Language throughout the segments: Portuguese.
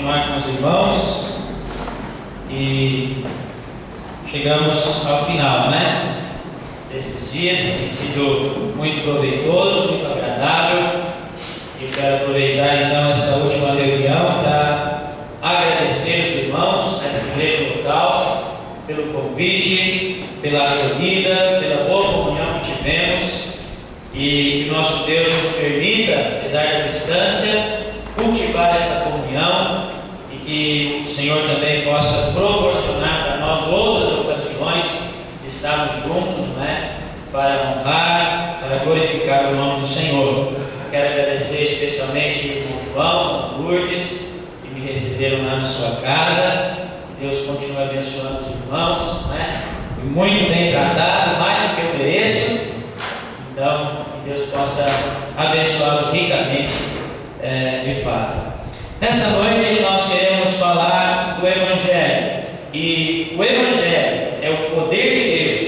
continuar com os irmãos e chegamos ao final, né? Desses dias tem sido muito proveitoso, muito agradável. E quero aproveitar então essa última reunião para agradecer os irmãos dessa igreja local pelo convite, pela acolhida, pela boa comunhão que tivemos, e que nosso Deus nos permita, apesar da distância, cultivar esta comunhão, e que o Senhor também possa proporcionar para nós outras ocasiões de estarmos juntos, né, para honrar, para glorificar o nome do Senhor. Quero agradecer especialmente o irmão João, o Lourdes, que me receberam lá na sua casa. Que Deus continue abençoando os irmãos, né? Fui muito bem tratado, mais do que eu mereço. Então, que Deus possa abençoá-los ricamente, de fato. Nessa noite nós queremos falar do Evangelho. E o Evangelho é o poder de Deus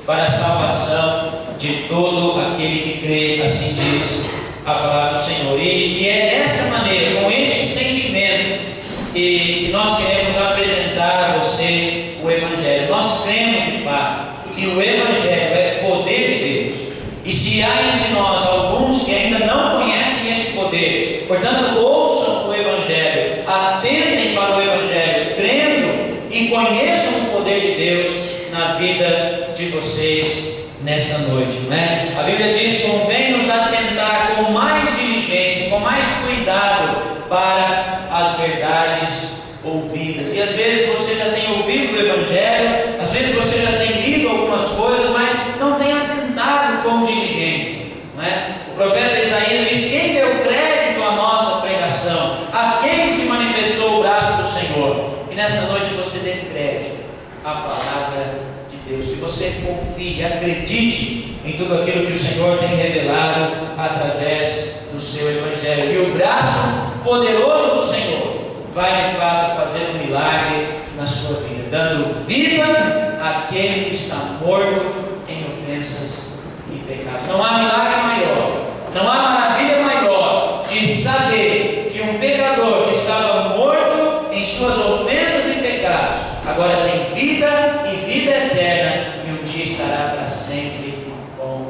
para a salvação de todo aquele que crê, assim diz a palavra do Senhor. E é dessa maneira, com este sentimento, que nós queremos apresentar a você o Evangelho. Nós cremos de fato que o Evangelho é poder de Deus. E se há entre nós alguns que ainda não conhecem esse poder, portanto, ouçam o Evangelho, atentem para o Evangelho, crendo e conheçam o poder de Deus na vida de vocês nesta noite, né? A Bíblia diz: convém-nos atentar com mais diligência, com mais cuidado para as verdades ouvidas. E às vezes você já tem ouvido o Evangelho, às vezes você já tem lido algumas coisas, mas não tem atentado com diligência, né? O profeta Isaías diz: quem deu crédito à nossa pregação? A quem se manifestou o braço do Senhor? E nesta noite você dê crédito à palavra de Deus, que você confie, acredite em tudo aquilo que o Senhor tem revelado através do seu Evangelho. E o braço poderoso do Senhor vai de fato fazer um milagre na sua vida, dando vida àquele que está morto em ofensas e pecados. Não há milagre maior, não há maravilha maior de saber que um pecador que estava morto em suas ofensas e pecados agora tem vida e vida eterna, e um dia estará para sempre com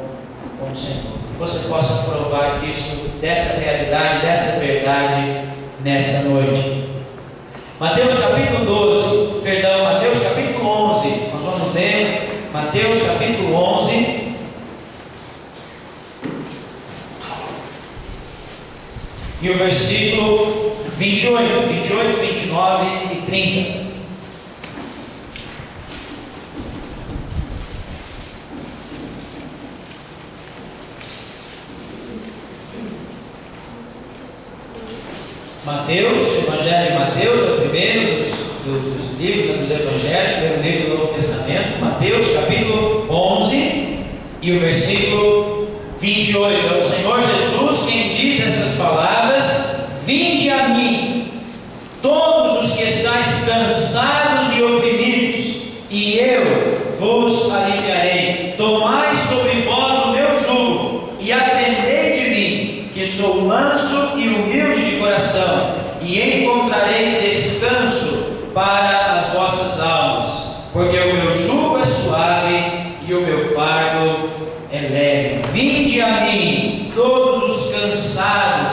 o Senhor. Que você possa provar disso, desta realidade, desta verdade nesta noite. Mateus capítulo 11, nós vamos ler Mateus capítulo 11, e o versículo 28, 29 e 30. Mateus, o Evangelho de Mateus é o primeiro dos livros dos Evangelhos, o primeiro livro do Novo Testamento. Mateus capítulo 11 e o versículo 28. É o Senhor Jesus quem diz essas palavras: vinde a mim, todos os que estáis cansados e oprimidos, e eu vos aliviarei. Tomai sobre vós o meu jugo e aprendei de mim, que sou manso e humilde de coração, e encontrareis descanso para as vossas almas, porque o meu jugo é suave e o meu fardo é leve. Vinde a mim, todos os cansados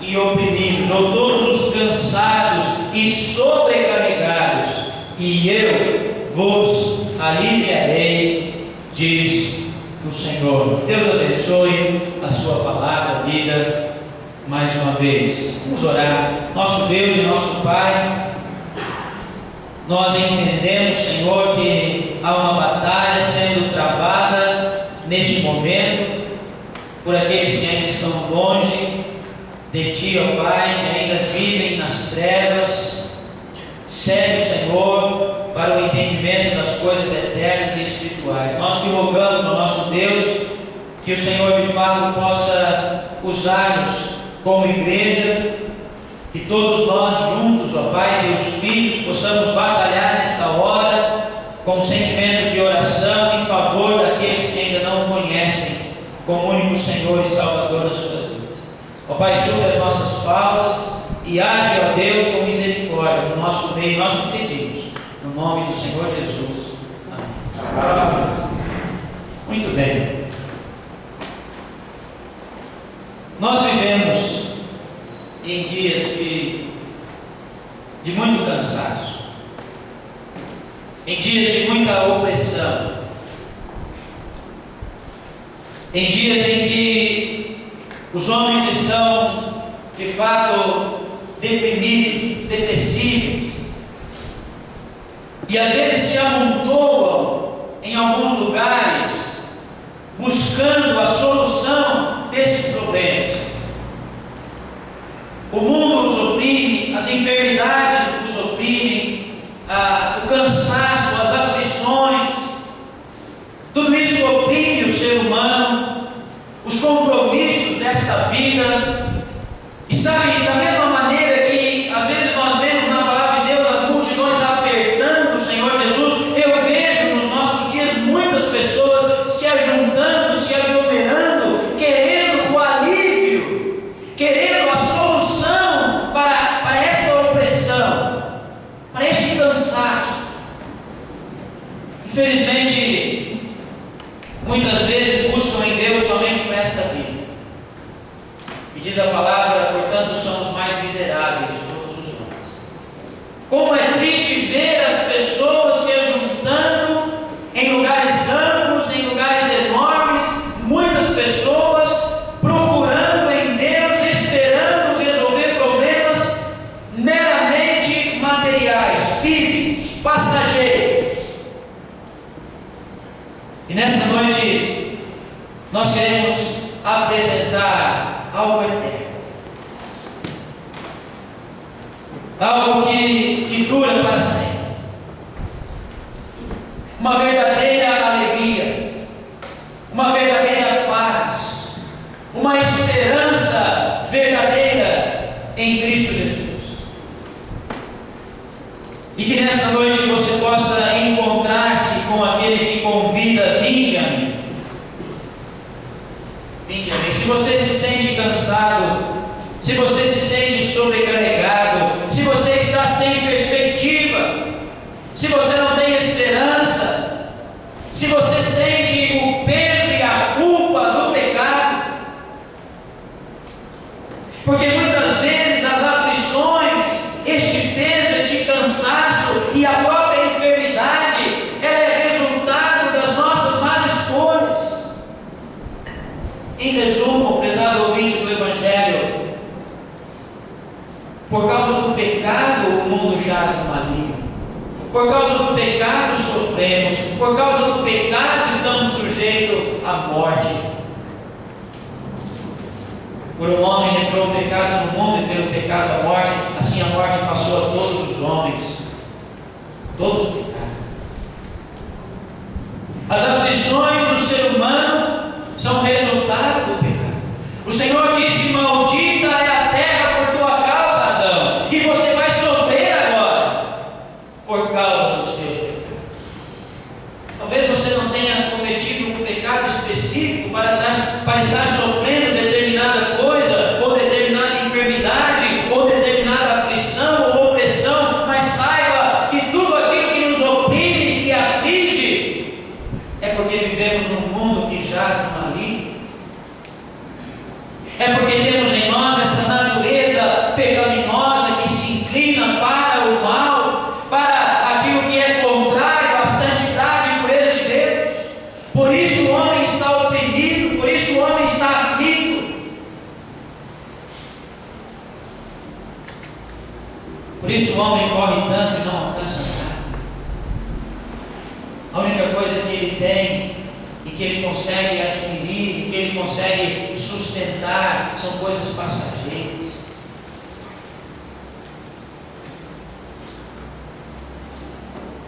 e oprimidos, ou todos os cansados e sobrecarregados, e eu vos aliviarei, diz o Senhor. Deus abençoe a sua palavra, vida, mais uma vez. Vamos orar. Nosso Deus e nosso Pai, nós entendemos, Senhor, que há uma batalha sendo travada neste momento por aqueles que ainda estão longe de Ti, ó Pai, que ainda vivem nas trevas. Cede, Senhor, para o entendimento das coisas eternas e espirituais. Nós te rogamos, ó nosso Deus, que o Senhor de fato possa usar-nos como igreja, que todos nós juntos, ó Pai, teus filhos, possamos batalhar nesta hora com um sentimento de oração em favor daqueles que ainda não conhecem como único Senhor e Salvador das suas vidas. Ó Pai, supre as nossas falas, e age, ó Deus, com misericórdia no nosso meio. Nós te pedimos, no nome do Senhor Jesus. Amém. Muito bem. Nós vivemos em dias de muito cansaço, em dias de muita opressão, em dias em que os homens estão de fato deprimidos, depressivos, e às vezes se amontoam em alguns lugares buscando a solução desses problemas. O mundo os oprime, as enfermidades os oprimem, o cansaço, as aflições, tudo isso oprime o ser humano, os compromissos desta vida. E sabe, da mesma maneira que às vezes nós vemos na palavra de Deus as multidões apertando o Senhor Jesus, eu vejo nos nossos dias muitas pessoas se ajuntando, se aglomerando, querendo o alívio, querendo a solução para essa opressão, para este cansaço. Infelizmente, muitas vezes buscam em Deus somente para esta vida. E diz a palavra, portanto, são os mais miseráveis de todos os homens. Como é triste ver as pessoas se ajuntando em lugares amplos, em lugares enormes, muitas pessoas procurando em Deus, esperando resolver problemas meramente materiais, físicos, passageiros. E nessa noite nós queremos apresentar algo eterno, algo que dura para sempre, uma verdadeira alegria, uma verdadeira paz, uma esperança verdadeira em Cristo Jesus. E que nessa noite você possa encontrar-se com aquele que convida: vinde a mim. Vinde a mim. Se você se sente cansado, se você se sente sobrecarregado, se você está sem perspectiva, se você não tem esperança, se você sente o peso e a culpa do pecado, porque muitas vezes as aflições, este peso, este cansaço e a própria enfermidade, ela é resultado das nossas más escolhas. Em resumo, prezado ouvinte do Evangelho, por causa do pecado o mundo jaz no maligno, por causa do pecado sofremos, por causa do pecado estamos sujeitos à morte. Por um homem entrou o pecado no mundo e pelo pecado a morte, assim a morte passou a todos os homens. Todos pecaram. As aflições do ser humano são resultado do pecado. O Senhor disse: maldita é a terra por tua causa, Adão, e você vai sofrer agora por causa dos teus pecados. Talvez você não tenha cometido um pecado específico para estar sofrendo determinada coisa, ou determinada enfermidade, ou determinada aflição ou opressão, mas saiba que tudo aquilo que nos oprime e aflige é porque vivemos num mundo que jaz no maligno, é porque temos em nós essa natureza pecaminosa que se inclina para o mal, para aquilo que é contrário à santidade e pureza de Deus. Por isso o homem está oprimido, por isso o homem está aflito. Por isso o homem corre tanto e não alcança nada. A única coisa que ele tem e que ele consegue adquirir e que ele consegue sustentar são coisas passageiras.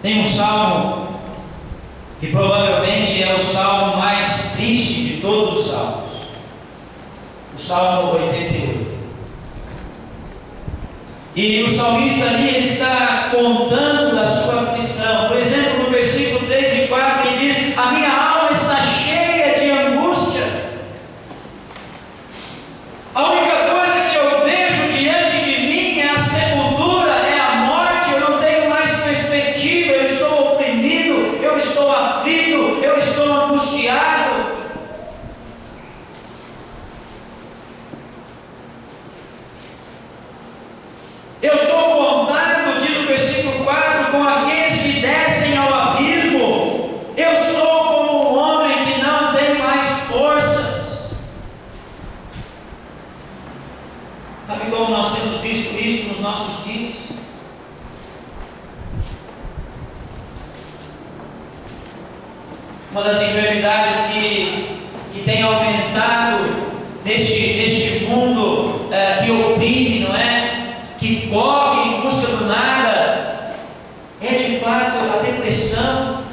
Tem um salmo que provavelmente é o salmo mais triste de todos os salmos, o Salmo 88. E o salmista ali, ele está contando da sua aflição. Por exemplo, no versículo 3 e 4, ele diz: a minha alma está cheia de angústia. A única coisa que eu vejo diante de mim Sabe como nós temos visto isso nos nossos dias? Uma das enfermidades que tem aumentado neste mundo que oprime, não é? Que corre em busca do nada, é de fato a depressão.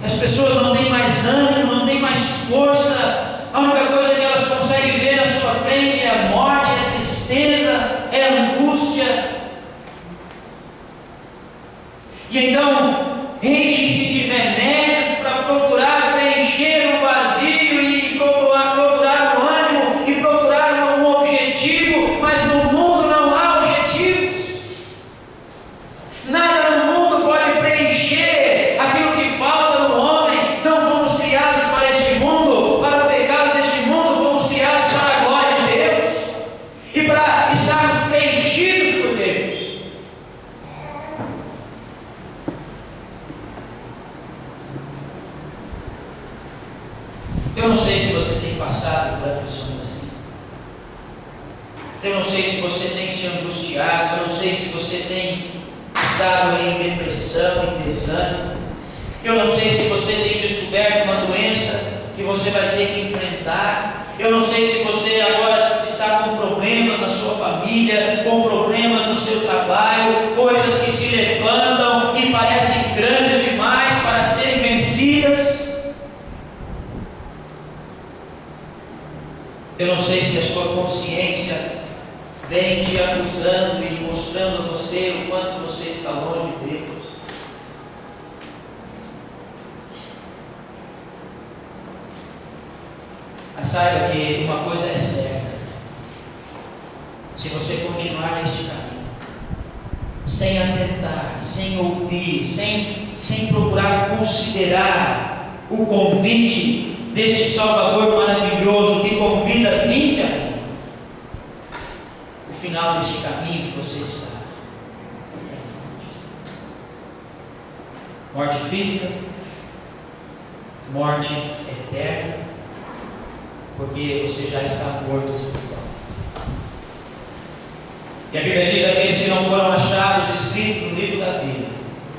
As pessoas não têm mais ânimo, não têm mais força. A única coisa que elas conseguem ver na sua frente é a morte, é a tristeza, é a angústia. E então, enchem-se de remédios para procurar preencher o vazio e procurar o ânimo e procurar um objetivo, mas no mundo não há objetivos. Nada no mundo pode preencher aquilo que falta no homem. Não fomos criados para este mundo, para o pecado deste mundo, fomos criados para a glória de Deus e para estarmos preenchidos por Deus. Eu não sei se você tem passado por aflições assim. Eu não sei se você tem se angustiado. Eu não sei se você tem estado em depressão, em desânimo. Eu não sei se você tem descoberto uma doença que você vai ter que enfrentar. Eu não sei se você agora está com problemas na sua família, com problemas no seu trabalho, coisas que se levantam e parecem grandes demais para serem vencidas. Eu não sei se a sua consciência vem te acusando e mostrando a você o quanto você está longe de Deus. Mas saiba que uma coisa é certa: se você continuar neste caminho, sem atentar, sem ouvir, sem procurar considerar o convite deste Salvador maravilhoso que convida: vinde a mim, o final deste caminho que você está morte física, morte eterna, porque você já está morto espiritual. E a Bíblia diz: aqueles que não foram achados escritos no livro da vida,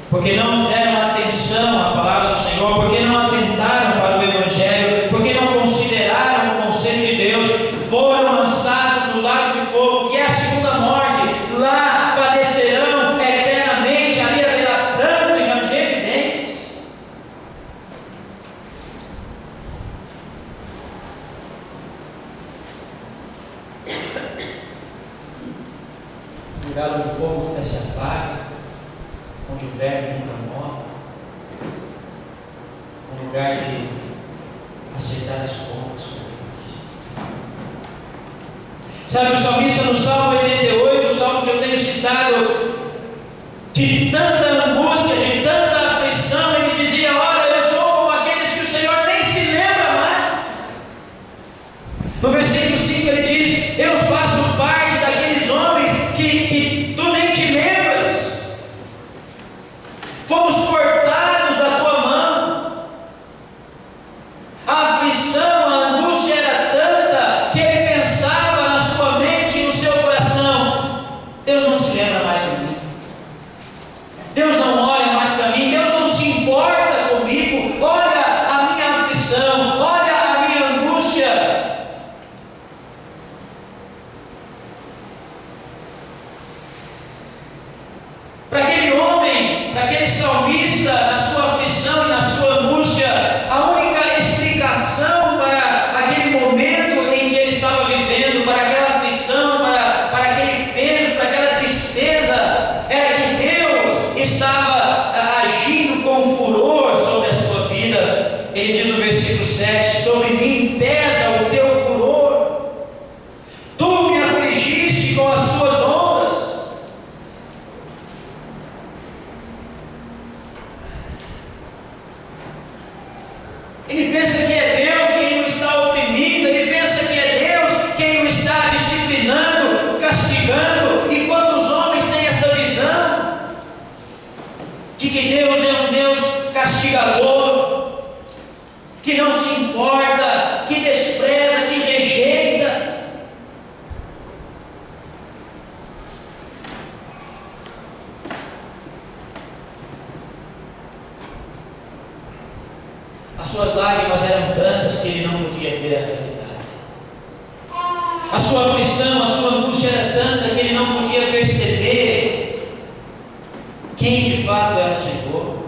porque não deram atenção à palavra do Senhor, porque não atentaram para o Evangelho, porque não consideraram o conselho de Deus, foram lançados no lago de fogo, que é a segunda morte. Lá padecerão eternamente, ali haverá pranto e ranger de dentes. O galo de fogo nunca se apaga, onde o verme nunca morre, um lugar de acertar as contas com Deus. Sabe, o salmista no Salmo 88, o salmo que eu tenho citado, de tanta angústia, de tanta aflição, ele dizia: olha, eu sou como aqueles que o Senhor nem se lembra mais. No versículo 5 ele diz: eu faço parte daqueles homens que tu nem te lembras. Fomos cortados da tua mão. A aflição, a angústia era tanta que ele pensava na sua mente e no seu coração: Deus não se lembra mais de mim, Deus não olha mais para mim, Deus não se importa comigo. Olha a minha aflição, olha a minha angústia. Para aquele homem, para aquele salmista, na sua aflição e na sua angústia, a única explicação para aquele momento em que ele estava vivendo, para aquela aflição, para aquele peso, para aquela tristeza, era que Deus estava agindo com furor sobre a sua vida. Ele diz no versículo 7: sobre mim pesa o teu furor, tu me afligiste com as tuas ondas. Ele pensa que é Deus quem o está oprimindo, ele pensa que é Deus quem o está disciplinando, castigando. E quantos homens têm essa visão de que Deus é um Deus castigador, que não se importa, que despreza, que rejeita? A sua aflição, a sua angústia era tanta que ele não podia perceber quem de fato era o Senhor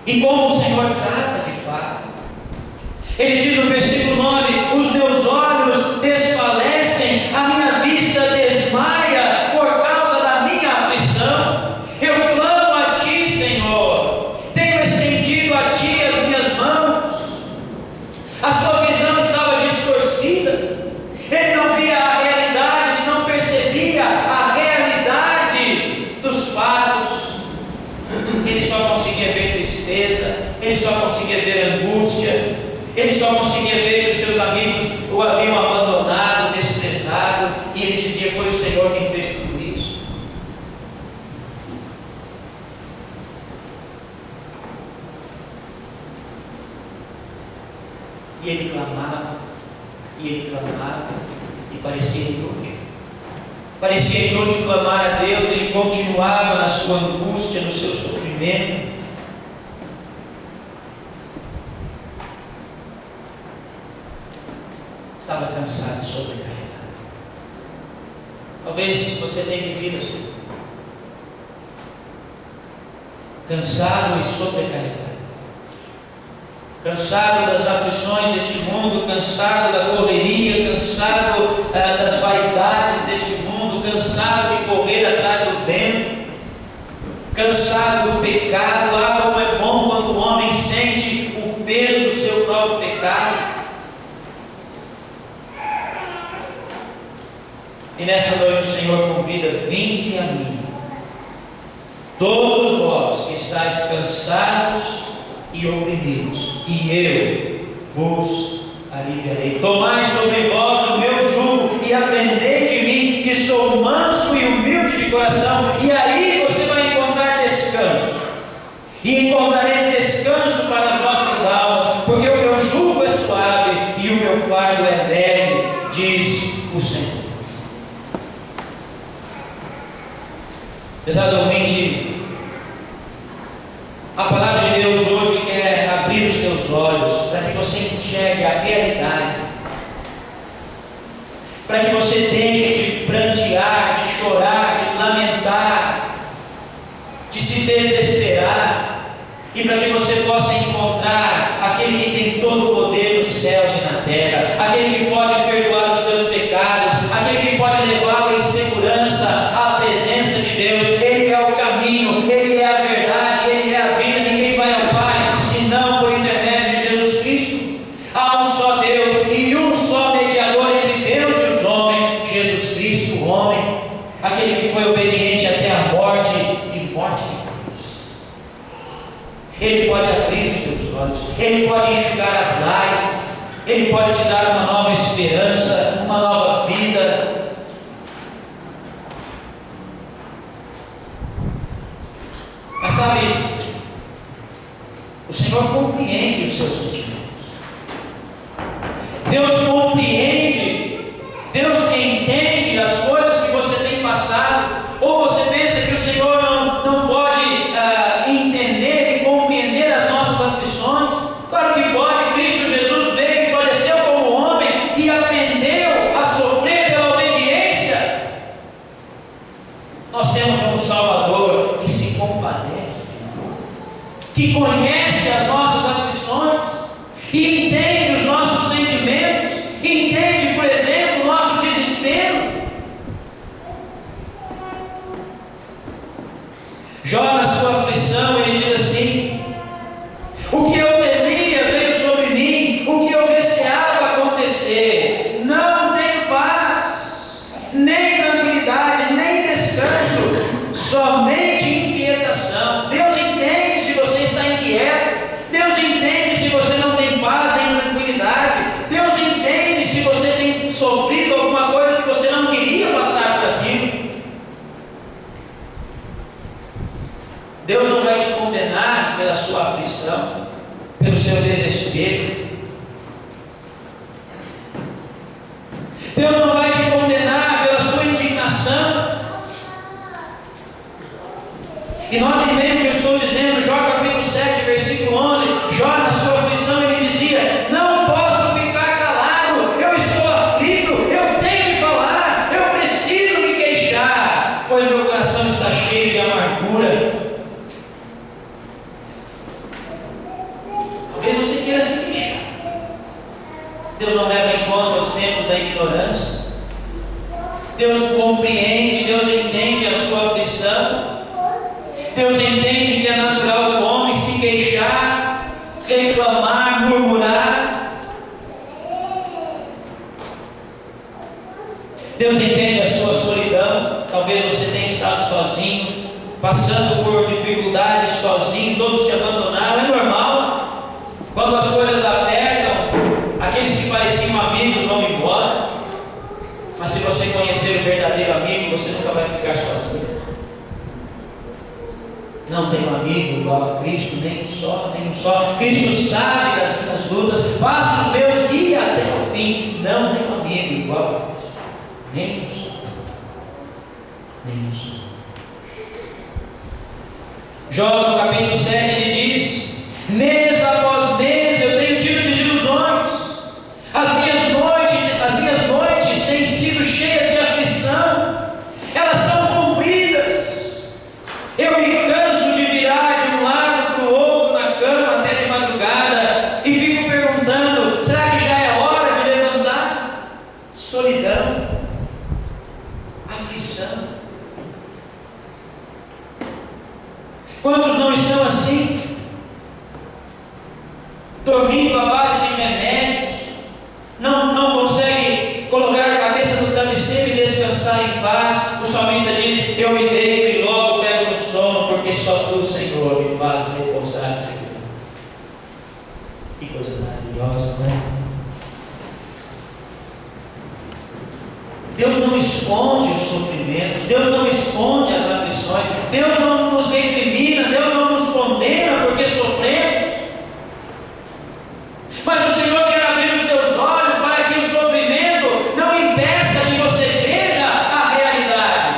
e como o Senhor trata de fato. Ele diz no versículo 9: os meus olhos desfalecem, a minha vista desmaia por causa da minha aflição. Eu clamo a Ti, Senhor, tenho estendido a Ti as minhas mãos. A sua visão estava distorcida, ele não via a realidade, ele não percebia a realidade dos fatos, ele só conseguia ver tristeza, ele só conseguia ver angústia, ele só conseguia ver que os seus amigos o haviam abandonado, desprezado, e ele dizia: foi o Senhor quem fez tudo isso. E ele clamava, e parecia inútil. Parecia inútil clamar a Deus, ele continuava na sua angústia, no seu sofrimento. Estava cansado e sobrecarregado. Talvez você tenha vivido assim, cansado e sobrecarregado, cansado das aflições deste mundo, cansado da correria, cansado das vaidades deste mundo, cansado de correr atrás do vento, cansado do pecado. Lá como é bom quando o homem sente o peso do seu próprio pecado. E nessa noite o Senhor convida: vinde a mim, todos vós que estáis cansados e oprimidos, e eu vos aliviarei. Tomai sobre vós o meu jugo e aprendei de mim, que sou manso e humilde de coração, e aí você vai encontrar descanso, e encontrareis descanso para as vossas almas, porque o meu jugo é suave e o meu fardo é leve, diz o Senhor. Pesado ouvinte, a palavra de Deus hoje quer abrir os teus olhos para que você enxergue a realidade, para que você deixe de prantear, de chorar, de lamentar, de se desesperar, e para que você possa encontrar aquele que tem todo o poder nos céus e na terra, aquele que pode perdoar os seus pecados, aquele que pode levá-lo em segurança à presença de Deus. Ele é o caminho, Ele é a verdade, Ele é a vida. Ninguém vai ao Pai senão por intermédio de Jesus Cristo. Há um só Deus e um só mediador entre Deus e os homens, Jesus Cristo, o homem, aquele que foi obediente até a morte e morte de cruz. Ele pode abrir os teus olhos, Ele pode enxugar as lágrimas, Ele pode te dar uma nova esperança, uma nova vida. Mas sabe, o Senhor compreende os seus sentimentos. Deus compreende, Deus entende as coisas que você tem passado. Ou você pensa que o Senhor não pode entender e compreender as nossas aflições? Claro que pode. Cristo Jesus veio e padeceu como homem e aprendeu a sofrer pela obediência. Nós temos um Salvador que se compadece, que conhece as nossas aflições e entende os nossos sentimentos, entende, por exemplo, o nosso desespero. Jó, na sua aflição, ele diz assim: o que eu temia veio sobre mim, o que eu receava acontecer. Não tenho paz, nem tranquilidade, nem descanso, somente inquietação. Deus entende se você está inquieto, Deus entende se você não tem paz nem tranquilidade, Deus entende se você tem sofrido alguma coisa que você não queria passar por aquilo. Deus não vai te condenar pela sua aflição, pelo seu desespero. Deus não vai te condenar pela sua indignação. E notem bem o que eu estou dizendo. Jó capítulo 7, versículo 11. Jó, na sua aflição, ele dizia: não posso ficar calado, eu estou aflito, eu tenho que falar. Deus compreende, Deus entende a sua aflição. Deus entende que é natural do homem se queixar, reclamar, murmurar. Deus entende a sua solidão. Talvez você tenha estado sozinho, passando por dificuldades sozinho, todos te abandonaram. É normal. Quando as coisas apertam, aqueles que pareciam amigos vão embora. Mas se você conhecer o verdadeiro amigo, você nunca vai ficar sozinho. Não tenho amigo igual a Cristo, nem um só. Cristo sabe das minhas lutas, passo os meus dias até o fim. Não tenho amigo igual a Cristo, nem um só. Jó, no capítulo 7, ele diz: mês após mês eu tenho tido desilusões. As minhas noites têm sido cheias de aflição. Elas são compridas. Eu me canso de virar de um lado para o outro na cama até de madrugada e fico perguntando: será que já é hora de levantar? Solidão, aflição. Quantos não estão assim? Dormindo à base de remédios, não consegue colocar a cabeça no travesseiro e descansar em paz. O salmista diz: eu me deito e logo pego no sono, porque só tu, Senhor, me faz repousar em segurança. Que coisa maravilhosa, não é? Deus não esconde os sofrimentos, Deus não esconde as aflições, Deus não nos recrimina, Deus não nos condena porque sofremos. Mas o Senhor quer abrir os teus olhos para que o sofrimento não impeça que você veja a realidade.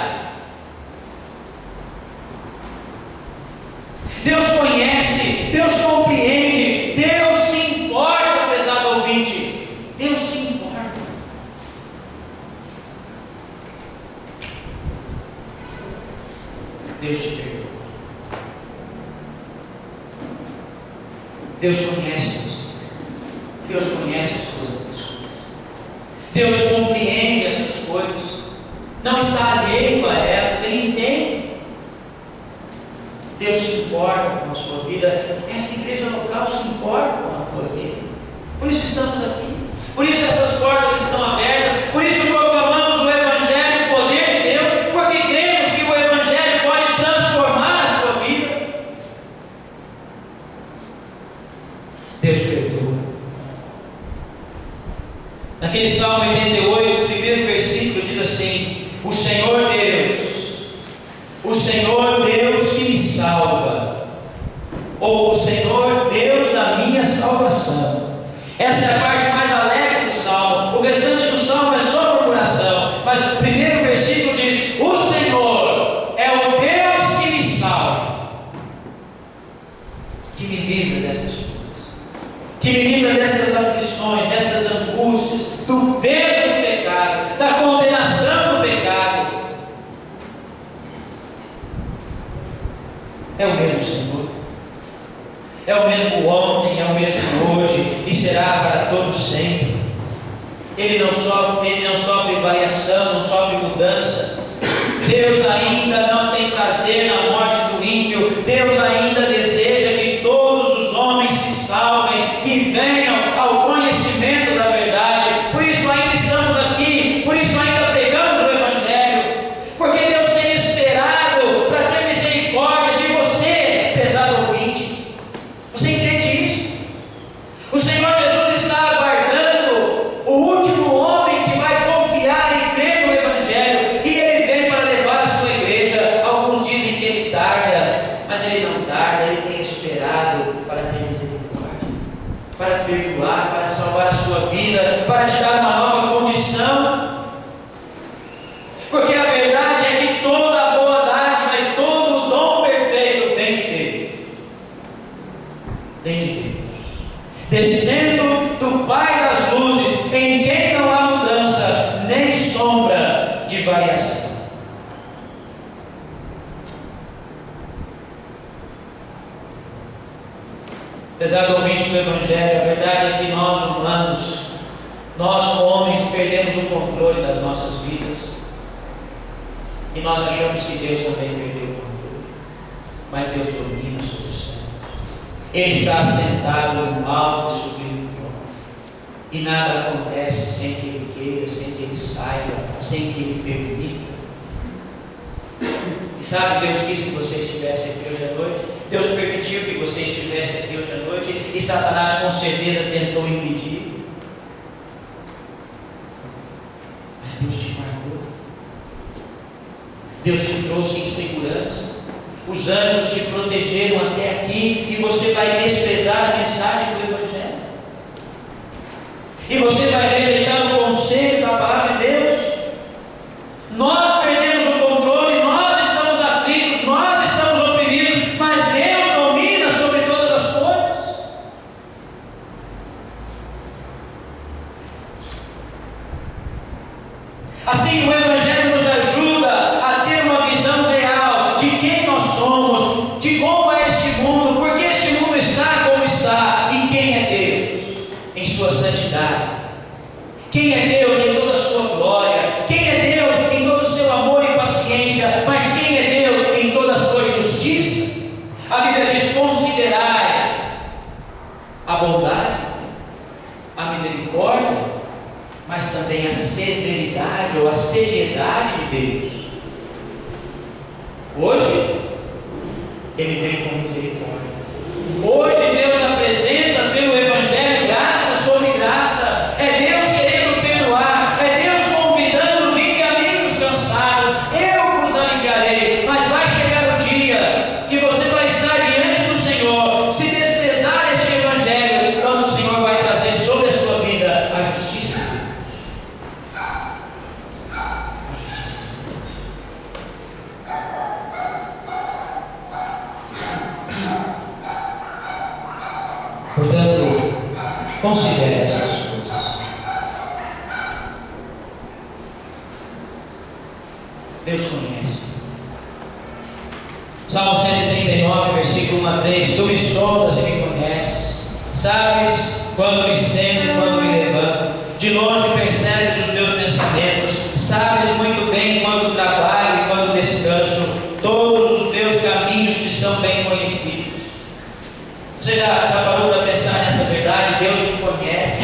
Deus conhece, Deus compreende, Deus se importa, prezado ouvinte. Deus se importa. Deus te perdoa. Deus conhece você. Deus conhece as suas aflições. Deus compreende essas coisas. Não está alheio a elas, Ele entende. Deus se importa com a sua vida. Essa igreja local se importa com a tua vida. Por isso estamos aqui. Por isso essas portas estão abertas. Por isso proclamamos o Evangelho, o poder de Deus, porque cremos que o Evangelho pode transformar a sua vida. Deus perdoa. Naquele Salmo 88, o primeiro versículo diz assim: o Senhor Deus que me salva, ou o Senhor Deus da minha salvação. Essa é a parte mais alegre do Salmo. O restante do Salmo é só murmuração, mas o primeiro versículo diz: o Senhor é o Deus que me salva, que me livra destas coisas, que me livra dessas aflições, dessas angústias, do peso do pecado, da condenação do pecado. É o mesmo Senhor, é o mesmo ontem, é o mesmo hoje e será para todos sempre. Ele não sofre variação, não sofre mudança. Deus ainda não tem prazer na morte do ímpio. Deus ainda deseja que todos os homens se salvem e venham ao conhecimento da verdade. Por isso ainda estamos aqui, por isso ainda pregamos o Evangelho, porque Deus tem esperado para ter misericórdia de você, pesado ouvinte. Você entende isso? O Senhor Jesus está aguardando o último homem que vai confiar e crer no Evangelho, e Ele vem para levar a sua igreja. Alguns dizem que Ele tarda, mas Ele não tarda. Ele tem esperado para ter misericórdia, para perdoar, para salvar a sua vida, para te dar uma nova condição. Porque a verdade é que toda a boa dádiva e todo o dom perfeito vem de Deus. Vem de Deus, descendo do Pai das luzes, em quem não há mudança, nem sombra de variação. Apesar do ouvinte do Evangelho, a verdade é que nós humanos, nós homens, perdemos o controle das nossas vidas. E nós achamos que Deus também perdeu o controle. Mas Deus domina sobre os céus. Ele está assentado no alto e sublime trono. E nada acontece sem que Ele queira, sem que Ele saiba, sem que Ele permita. E sabe, Deus quis que você estivesse aqui hoje à noite. Deus permitiu que você estivesse aqui hoje à noite. E Satanás com certeza tentou impedir. Mas Deus te guardou. Deus te trouxe em segurança. Os anjos te protegeram até aqui. E você vai desprezar a mensagem do Evangelho. E você vai rejeitar o conselho da palavra de Deus. Nós perdemos o controle. Nós estamos aflitos. Nós estamos oprimidos. Mas Deus domina sobre todas as coisas. Assim, o Evangelho nos ajuda a ter uma visão real de quem nós somos, de como é este mundo, por que este mundo está como está e quem é Deus em sua santidade. Quem é Deus em toda a sua glória, quem é Deus em todo o seu amor e paciência, mas quem é Deus em toda a sua justiça. A Bíblia diz: considerai a bondade, a misericórdia, mas também a severidade ou a seriedade de Deus. Hoje, Ele vem com misericórdia. Hoje Deus apresenta pelo Evangelho graça sobre graça. É Deus querendo perdoar. É Deus convidando: vinde a mim os cansados, eu vos aliviarei. Mas vai chegar o dia que você vai estar diante do Senhor, se desprezar este Evangelho, quando o Senhor vai trazer sobre a sua vida a justiça de Deus. A justiça de Deus. Portanto, considere essas coisas. Deus conhece. Salmo 139, versículo 1 a 3: Tu me sondas e me conheces, sabes quando me sento e quando me levanto, de longe percebes os meus pensamentos, sabes muito bem quando trabalho e quando descanso, todos os meus caminhos te são bem conhecidos. Você já parou para pensar nessa verdade? Deus te conhece.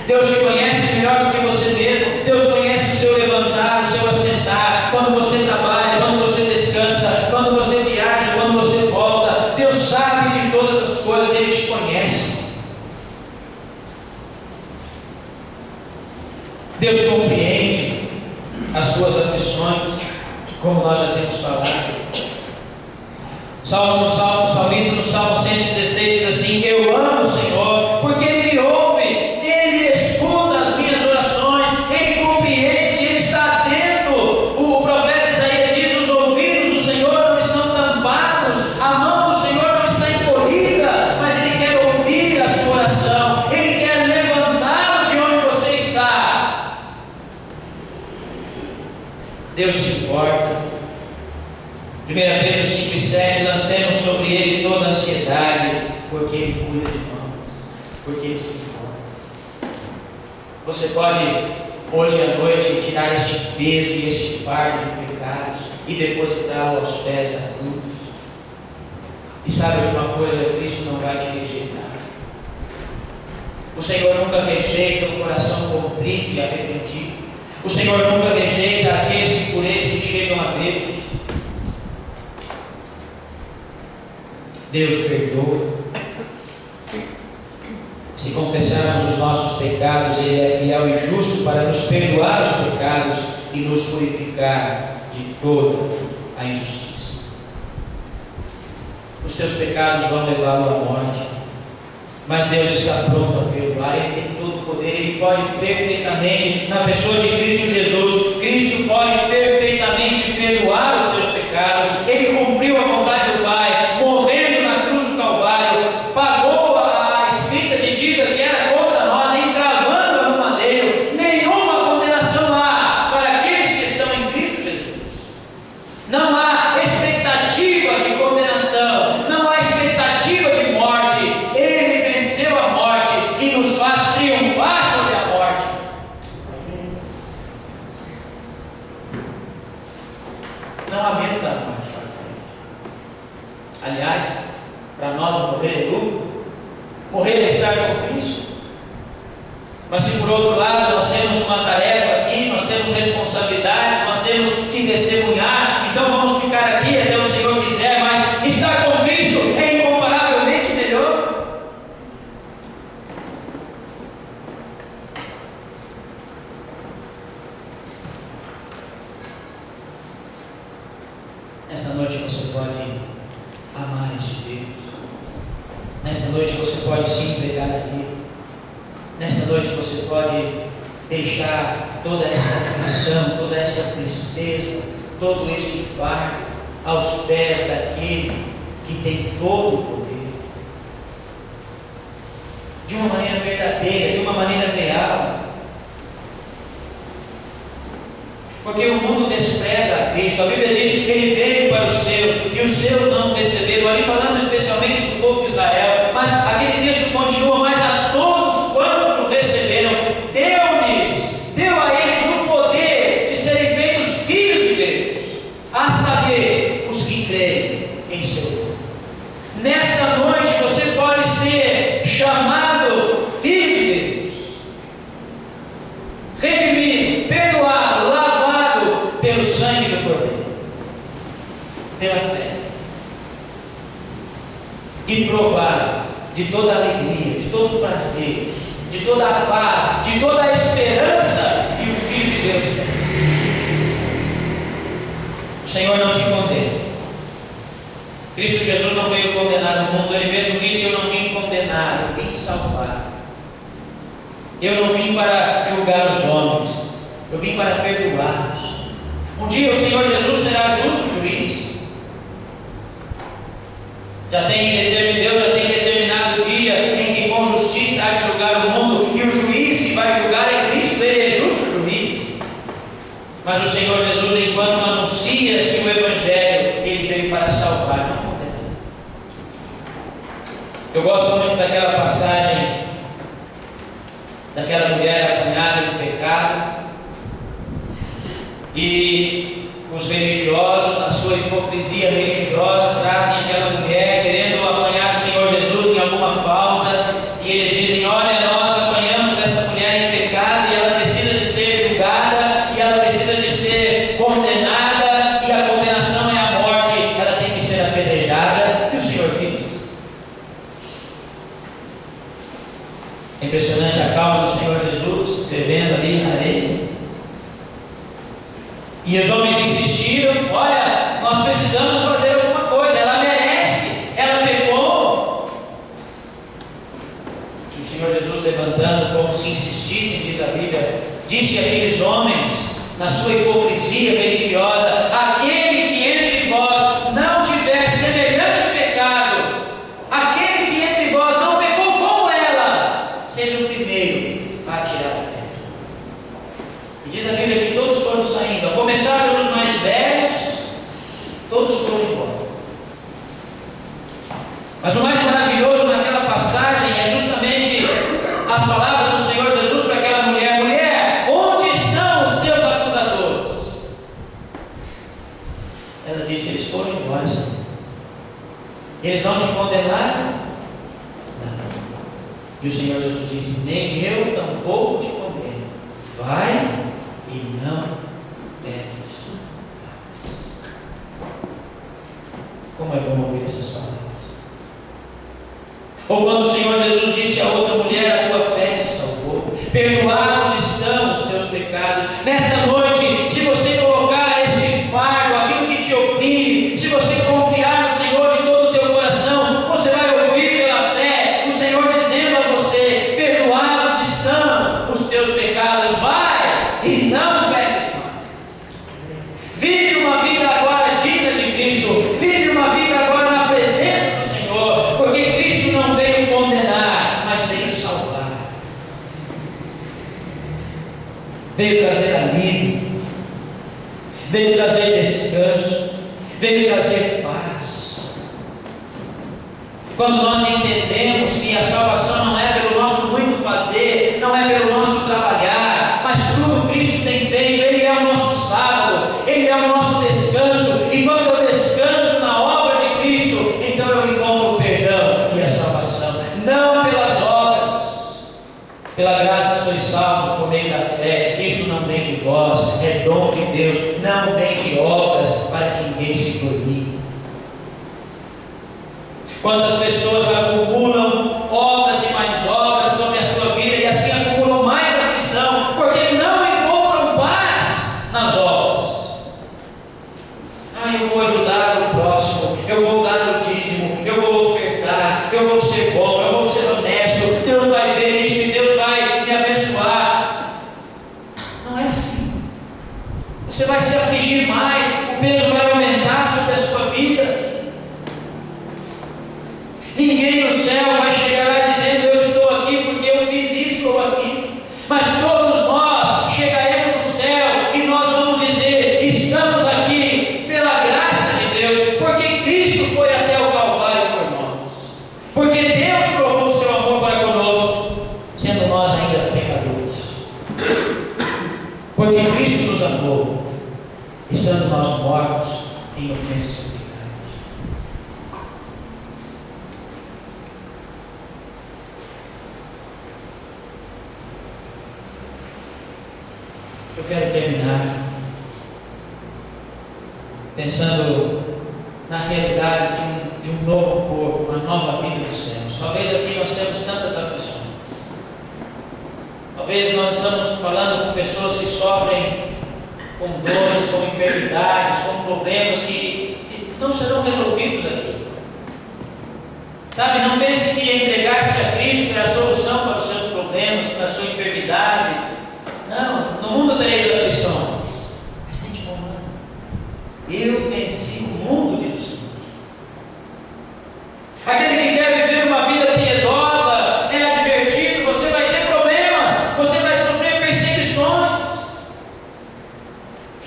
Deus te conhece melhor do que você mesmo. Deus conhece o seu levantar, o seu assentar, quando você trabalha, quando você descansa, quando você viaja, quando você volta. Deus sabe de todas as coisas, Ele te conhece. Deus compreende as suas aflições, como nós já temos falado. O salmista no Salmo 116 diz assim: eu amo o Senhor, porque Ele me ouve, Ele escuta as minhas orações, Ele compreende, Ele está atento. O profeta Isaías diz: os ouvidos do Senhor não estão tampados, a mão do Senhor não está encolhida, mas Ele quer ouvir a sua oração, Ele quer levantá-lo de onde você está. Deus se importa. 1 Pedro 5,7: lancemos sobre Ele toda a ansiedade, porque Ele cuida de nós, porque Ele se importa. Você pode, hoje à noite, tirar este peso e este fardo de pecados e depositá-lo aos pés da cruz. E sabe de uma coisa? Cristo não vai te rejeitar. O Senhor nunca rejeita o coração contrito e arrependido. O Senhor nunca rejeita aqueles que por Ele se chegam a Deus. Deus perdoa. Se confessarmos os nossos pecados, Ele é fiel e justo para nos perdoar os pecados e nos purificar de toda a injustiça. Os teus pecados vão levá-lo à morte, mas Deus está pronto a perdoar. Ele tem todo o poder, Ele pode perfeitamente, na pessoa de Cristo Jesus, Cristo pode perfeitamente perdoar os teus pecados. Ele cumpriu a vontade do Pai, morrendo na cruz do Calvário, pagou a escrita de dívida que era contra nós, encravando-a no madeiro. Nenhuma condenação há para aqueles que estão em Cristo Jesus. Não há expectativa de condenação, não há expectativa de morte. Ele venceu a morte e nos faz triunfar sobre a morte. Aliás, para nós morrer é lucro, morrer é estar com Cristo. Mas se por outro lado nós temos uma tarefa aqui, nós temos responsabilidades, nós temos que testemunhar, então vamos ficar aqui até o Senhor quiser, mas estar com Cristo é incomparavelmente melhor. Nessa noite você pode amar este Deus. Nessa noite você pode se entregar a Ele. Nessa noite você pode deixar toda essa aflição, toda essa tristeza, todo este fardo aos pés daquele que tem todo o poder. De uma maneira verdadeira, de uma maneira real. Porque o mundo despreza a Cristo. A Bíblia diz que Ele veio para os seus e os seus não o receberam. Ali falando especialmente do povo de Israel. Mas aquele texto continua, mas a todos quantos o receberam, deu a eles o poder de serem feitos filhos de Deus, a saber, os que creem em seu nome. Nessa noite você pode ser chamado filho de Deus, redimido, perdoado, lavado pelo sangue do Cordeiro, pela fé, e provado de toda a alegria, de todo o prazer, de toda a paz, de toda a esperança que o Filho de Deus tem. O Senhor não te condena. Cristo Jesus não veio condenar o mundo. Ele mesmo disse: eu não vim condenar, eu vim salvar. Eu não vim para julgar os homens, eu vim para perdoá-los. Um dia o Senhor Jesus será justo juiz. Deus já tem determinado o dia em que com justiça há de julgar o mundo, e o juiz que vai julgar é Cristo. Ele é justo juiz. Mas o Senhor Jesus, enquanto anuncia-se o Evangelho, Ele veio para salvar, não condenar. Eu gosto muito daquela passagem daquela mulher apanhada no pecado, e os religiosos, na sua hipocrisia religiosa, trazem aquela mulher querendo apanhar o Senhor Jesus em alguma falta, e eles dizem: olha, nós apanhamos essa mulher em pecado e ela precisa de ser julgada, e ela precisa de ser condenada, e a condenação é a morte, ela tem que ser apedrejada. E o Senhor diz: é impressionante a calma do Senhor Jesus, escrevendo ali na areia. E os homens insistiram: olha, nós precisamos fazer alguma coisa, ela merece, ela pecou. E o Senhor Jesus, levantando como se insistissem, diz a Bíblia, disse àqueles homens, na sua hipocrisia religiosa: aquele que entre vós não tiver semelhante pecado, aquele que entre vós não pecou como ela, seja o primeiro a atirar a pedra. E diz a Bíblia que todos foram saindo, a começar pelos mais velhos, todos foram embora. Mas o mais maravilhoso naquela passagem é justamente as palavras do Senhor Jesus para aquela mulher: mulher, onde estão os teus acusadores? Ela disse: eles foram embora, Senhor. Eles não te condenaram? Não. E o Senhor Jesus disse: nem eu tampouco te condeno. Vai e não peques. Como é bom ouvir essas palavras. Ou quando o Senhor Jesus disse a outra mulher: a tua fé te salvou, perdoados estão os teus pecados. Nessa noite, se você colocar este fardo, aquilo que te oprime, se você confiar no Senhor de todo o teu coração, você vai ouvir pela fé o Senhor dizendo a você: perdoados estão os teus pecados, vai e não peques mais. Vive uma vida agora digna de Cristo, vive uma vida agora na presença do Senhor, porque Cristo não veio condenar, mas veio salvar, veio trazer alívio, veio trazer descanso, veio trazer paz. Quando nós entendemos que a salvação não é pelo nosso muito fazer, não é pelo nosso trabalhar, mas tudo Cristo tem feito, Ele é o nosso sábado, Ele é o nosso descanso, e quando eu descanso na obra de Cristo, então dom de Deus, não vem de obras para que ninguém se glorie. Quantas pessoas acumulam obras e mais obras sobre a sua vida e assim acumulam mais aflição, porque não encontram paz nas obras. Eu vou ajudar o próximo, eu vou dar o dízimo, eu vou ofertar, eu vou ser bom, eu vou ser honesto, Deus vai ver isso e Deus vai me abençoar. Não é assim. Você vai se afligir mais, o peso vai aumentar sobre a sua vida. Ninguém no céu vai chegar lá dizendo: eu estou aqui porque eu fiz isso ou aquilo. Mas todos nós chegaremos no céu e nós vamos dizer: estamos aqui pela graça de Deus, porque Cristo foi até o Calvário por nós, porque Deus provou o seu amor para conosco, sendo nós ainda pecadores. Porque Cristo nos amou, estando nós mortos em ofensas. Eu quero terminar pensando na realidade de um novo corpo, uma nova vida dos céus. Talvez aqui nós temos tantas aflições. Talvez nós estamos falando com pessoas que sofrem com dores, com enfermidades, com problemas que não serão resolvidos aqui. Sabe, não pense que entregar-se a Cristo é a solução para os seus problemas, para a sua enfermidade. Não, no mundo tereis aflições, mas tem de bom ânimo. Eu venci o mundo, diz o Senhor. Aquele que quer viver uma vida piedosa, é advertido: você vai ter problemas, você vai sofrer perseguições.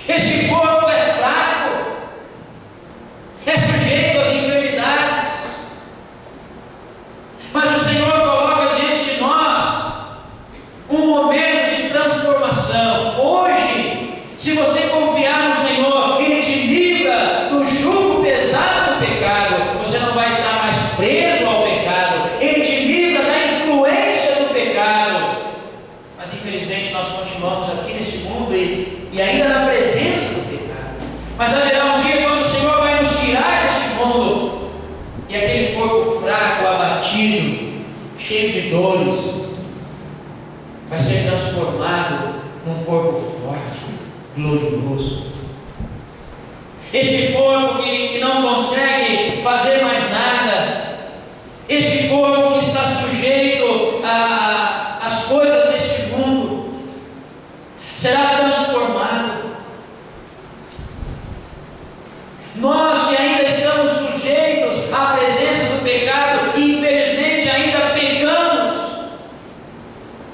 Este corpo é fraco, é sujeito às enfermidades, mas o Senhor coloca diante de nós um momento transformação. Hoje, se você confiar no Senhor, Ele te livra do jugo pesado do pecado. Você não vai estar mais preso ao pecado. Ele te livra da influência do pecado. Mas infelizmente nós continuamos aqui neste mundo e ainda na presença do pecado. Mas haverá um dia quando o Senhor vai nos tirar deste mundo e aquele corpo fraco, abatido, cheio de dores, vai ser transformado num corpo forte, glorioso. Este corpo que não consegue fazer mais nada, este corpo que está sujeito às coisas deste mundo, será transformado. Nós que ainda estamos sujeitos à presença do pecado e infelizmente ainda pecamos,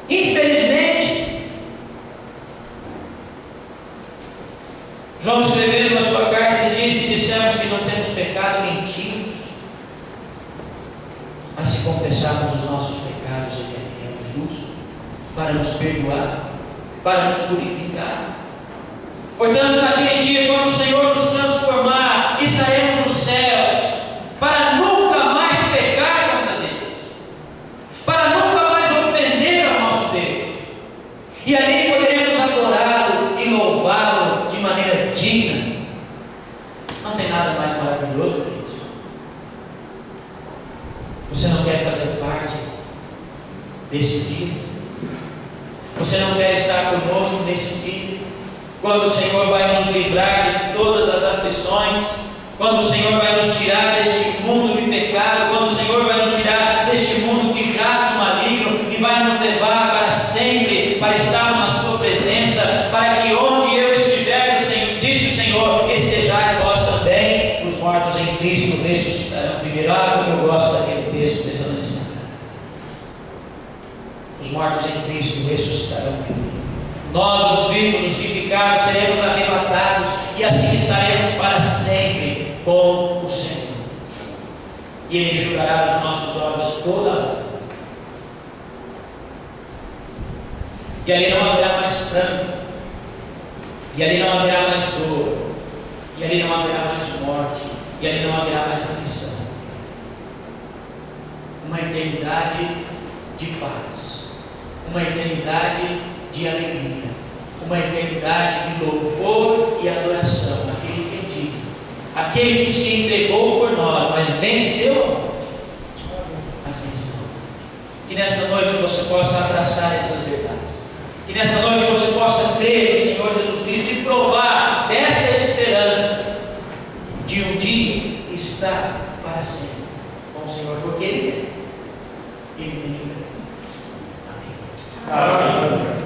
infelizmente, João escrevendo na sua carta, ele disse: dissemos que não temos pecado, mentimos, mas se confessarmos os nossos pecados, Ele é fiel e justo para nos perdoar, para nos purificar. Portanto, naquele dia, quando o Senhor nos transformar, estaremos nos céus, para nunca mais pecar contra Deus, para nunca mais ofender ao nosso Deus, e ali poderemos adorá-lo e louvá-lo de maneira digna. Não tem nada mais maravilhoso do que isso. Você não quer fazer parte desse dia? Você não quer estar conosco nesse dia? Quando o Senhor vai nos livrar de todas as aflições, quando o Senhor vai nos tirar deste mundo de pecado, quando o Senhor vai nos tirar deste mundo que jaz no maligno e vai nos levar para sempre, para estar na sua presença, para que onde eu estiver, disse o Senhor, estejais vós também. Os mortos em Cristo ressuscitarão primeiro. Como eu gosto daquele texto dessa lição. Os mortos em Cristo ressuscitarão primeiro. Nós, os vivos, os que ficaram, seremos arrebatados e assim estaremos para sempre com o Senhor. E Ele enxugará dos nossos olhos toda a lágrima. E ali não haverá mais pranto, e ali não haverá mais dor, e ali não haverá mais morte, e ali não haverá mais aflição. Uma eternidade de paz, uma eternidade de alegria, uma eternidade de louvor e adoração, aquele que é digno, aquele que se entregou por nós, mas venceu. Que nesta noite você possa abraçar essas verdades. Que nesta noite você possa crer no Senhor Jesus Cristo e provar desta esperança de um dia estar para sempre com o Senhor, porque Ele vem. Ele vem. Amém. Amém.